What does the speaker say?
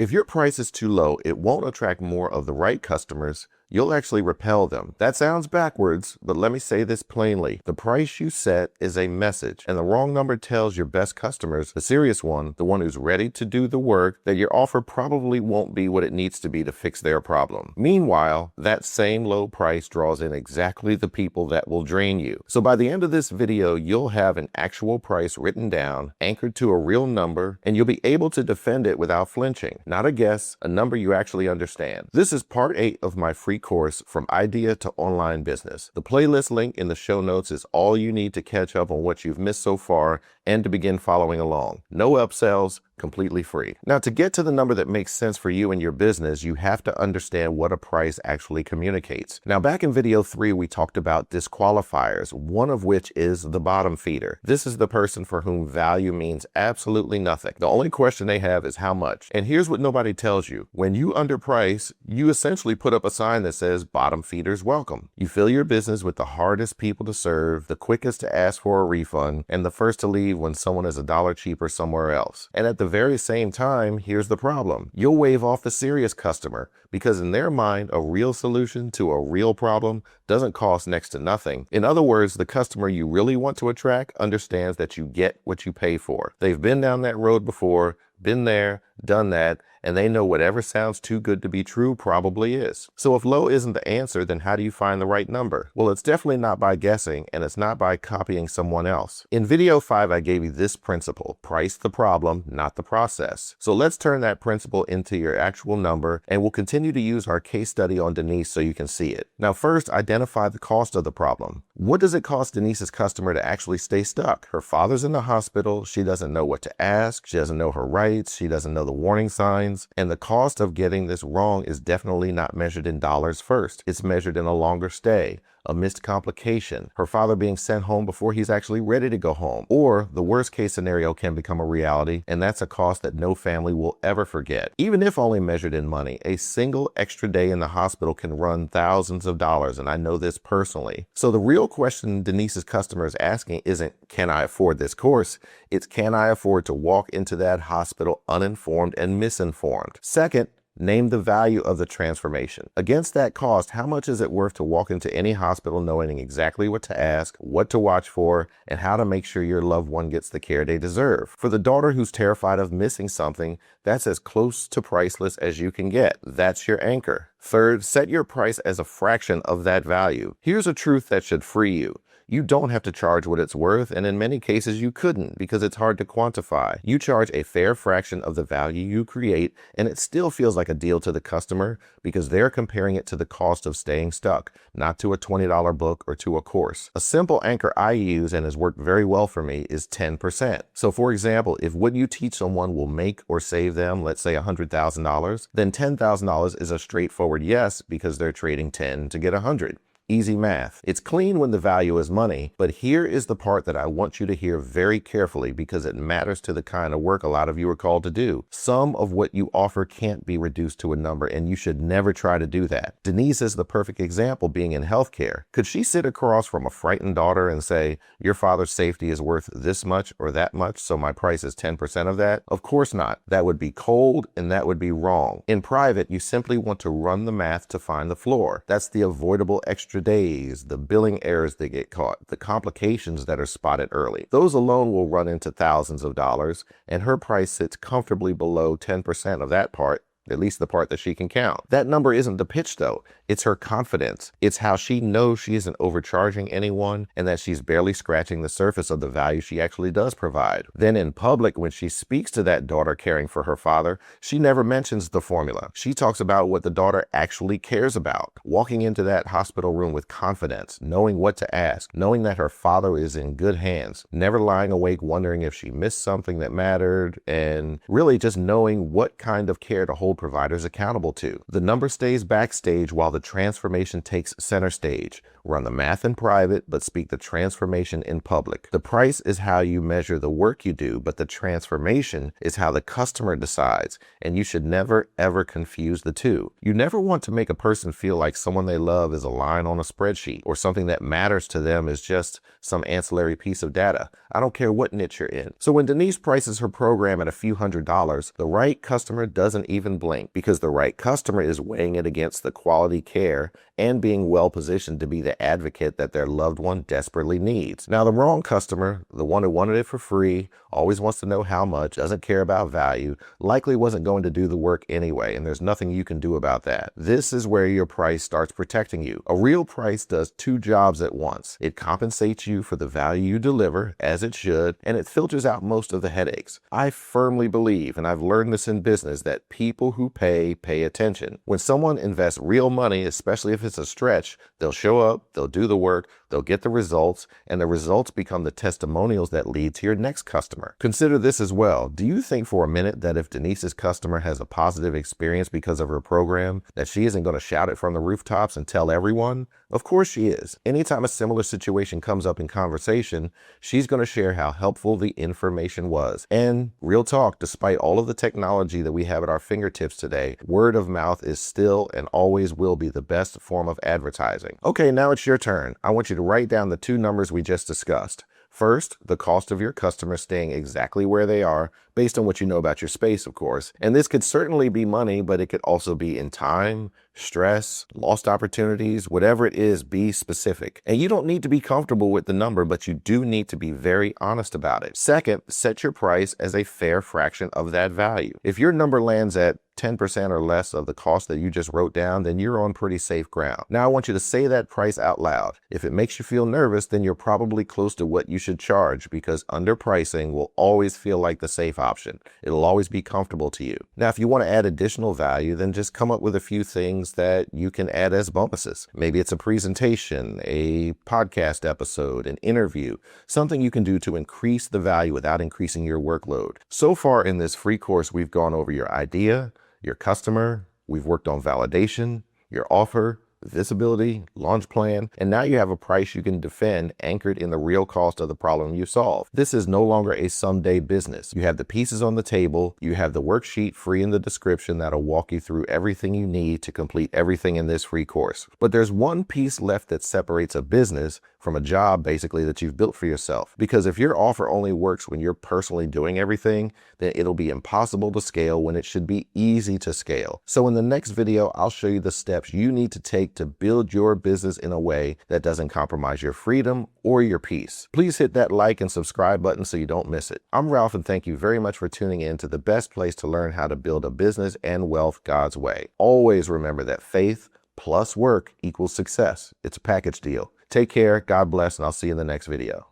If your price is too low, it won't attract more of the right customers. You'll actually repel them. That sounds backwards, but let me say this plainly. The price you set is a message, and the wrong number tells your best customers, the serious one, the one who's ready to do the work, that your offer probably won't be what it needs to be to fix their problem. Meanwhile, that same low price draws in exactly the people that will drain you. So by the end of this video, you'll have an actual price written down, anchored to a real number, and you'll be able to defend it without flinching. Not a guess, a number you actually understand. This is part 8 of my free course, From Idea to Online Business. The playlist link in the show notes is all you need to catch up on what you've missed so far and to begin following along. No upsells, completely free. Now, to get to the number that makes sense for you and your business, you have to understand what a price actually communicates. Now, back in video 3, we talked about disqualifiers, one of which is the bottom feeder. This is the person for whom value means absolutely nothing. The only question they have is how much. And here's what nobody tells you. When you underprice, you essentially put up a sign that says bottom feeders welcome. You fill your business with the hardest people to serve, the quickest to ask for a refund, and the first to leave when someone is $1 cheaper somewhere else. And at the very same time, here's the problem. You'll wave off the serious customer because in their mind, a real solution to a real problem doesn't cost next to nothing. In other words, the customer you really want to attract understands that you get what you pay for. They've been down that road before, been there, done that, and they know whatever sounds too good to be true probably is. So if low isn't the answer, then how do you find the right number? Well, it's definitely not by guessing, and it's not by copying someone else. In video 5, I gave you this principle: price the problem, not the process. So let's turn that principle into your actual number, and we'll continue to use our case study on Denise so you can see it. Now, first, identify the cost of the problem. What does it cost Denise's customer to actually stay stuck? Her father's in the hospital, she doesn't know what to ask, she doesn't know her rights, she doesn't know the warning signs, and the cost of getting this wrong is definitely not measured in dollars first. It's measured in a longer stay, a missed complication, her father being sent home before he's actually ready to go home, or the worst case scenario can become a reality, and that's a cost that no family will ever forget. Even if only measured in money, a single extra day in the hospital can run thousands of dollars, and I know this personally. So the real question Denise's customer is asking isn't, can I afford this course? It's, can I afford to walk into that hospital uninformed and misinformed? Second, name the value of the transformation. Against that cost, how much is it worth to walk into any hospital knowing exactly what to ask, what to watch for, and how to make sure your loved one gets the care they deserve? For the daughter who's terrified of missing something, that's as close to priceless as you can get. That's your anchor. Third, set your price as a fraction of that value. Here's a truth that should free you. You don't have to charge what it's worth, and in many cases you couldn't because it's hard to quantify. You charge a fair fraction of the value you create, and it still feels like a deal to the customer because they're comparing it to the cost of staying stuck, not to a $20 book or to a course. A simple anchor I use and has worked very well for me is 10%. So for example, if what you teach someone will make or save them, let's say $100,000, then $10,000 is a straightforward yes because they're trading 10 to get 100. Easy math. It's clean when the value is money, but here is the part that I want you to hear very carefully because it matters to the kind of work a lot of you are called to do. Some of what you offer can't be reduced to a number, and you should never try to do that. Denise is the perfect example being in healthcare. Could she sit across from a frightened daughter and say, your father's safety is worth this much or that much, so my price is 10% of that? Of course not. That would be cold and that would be wrong. In private, you simply want to run the math to find the floor. That's the avoidable extra days, the billing errors that get caught, the complications that are spotted early. Those alone will run into thousands of dollars, and her price sits comfortably below 10% of that part, at least the part that she can count. That number isn't the pitch though. It's her confidence. It's how she knows she isn't overcharging anyone and that she's barely scratching the surface of the value she actually does provide. Then in public, when she speaks to that daughter caring for her father, she never mentions the formula. She talks about what the daughter actually cares about. Walking into that hospital room with confidence, knowing what to ask, knowing that her father is in good hands, never lying awake wondering if she missed something that mattered, and really just knowing what kind of care to hold providers accountable to. The number stays backstage while the transformation takes center stage. Run the math in private, but speak the transformation in public. The price is how you measure the work you do, but the transformation is how the customer decides, and you should never, ever confuse the two. You never want to make a person feel like someone they love is a line on a spreadsheet, or something that matters to them is just some ancillary piece of data. I don't care what niche you're in. So when Denise prices her program at a few $100s, the right customer doesn't even blink, because the right customer is weighing it against the quality care and being well positioned to be the advocate that their loved one desperately needs. Now, the wrong customer, the one who wanted it for free, always wants to know how much, doesn't care about value, likely wasn't going to do the work anyway, and there's nothing you can do about that. This is where your price starts protecting you. A real price does two jobs at once. It compensates you for the value you deliver, as it should, and it filters out most of the headaches. I firmly believe, and I've learned this in business, that people who pay attention. When someone invests real money, especially if it's a stretch, they'll show up, they'll do the work, they'll get the results, and the results become the testimonials that lead to your next customer. Consider this as well. Do you think for a minute that if Denise's customer has a positive experience because of her program, that she isn't going to shout it from the rooftops and tell everyone? Of course she is. Anytime a similar situation comes up in conversation, she's going to share how helpful the information was. And real talk, despite all of the technology that we have at our fingertips today, word of mouth is still and always will be the best form of advertising. Okay, now it's your turn. I want you to write down the two numbers we just discussed. First, the cost of your customer staying exactly where they are, based on what you know about your space, of course. And this could certainly be money, but it could also be in time, stress, lost opportunities, whatever it is, be specific. And you don't need to be comfortable with the number, but you do need to be very honest about it. Second, set your price as a fair fraction of that value. If your number lands at 10% or less of the cost that you just wrote down, then you're on pretty safe ground. Now I want you to say that price out loud. If it makes you feel nervous, then you're probably close to what you should charge, because underpricing will always feel like the safe option. It'll always be comfortable to you. Now, if you want to add additional value, then just come up with a few things that you can add as bonuses. Maybe it's a presentation, a podcast episode, an interview, something you can do to increase the value without increasing your workload. So far in this free course, we've gone over your idea, your customer, we've worked on validation, your offer, visibility, launch plan, and now you have a price you can defend anchored in the real cost of the problem you solve. This is no longer a someday business. You have the pieces on the table, you have the worksheet free in the description that'll walk you through everything you need to complete everything in this free course. But there's one piece left that separates a business from a job, basically, that you've built for yourself. Because if your offer only works when you're personally doing everything, then it'll be impossible to scale when it should be easy to scale. So in the next video, I'll show you the steps you need to take to build your business in a way that doesn't compromise your freedom or your peace. Please hit that like and subscribe button so you don't miss it. I'm Ralph, and thank you very much for tuning in to the best place to learn how to build a business and wealth God's way. Always remember that faith plus work equals success. It's a package deal. Take care, God bless, and I'll see you in the next video.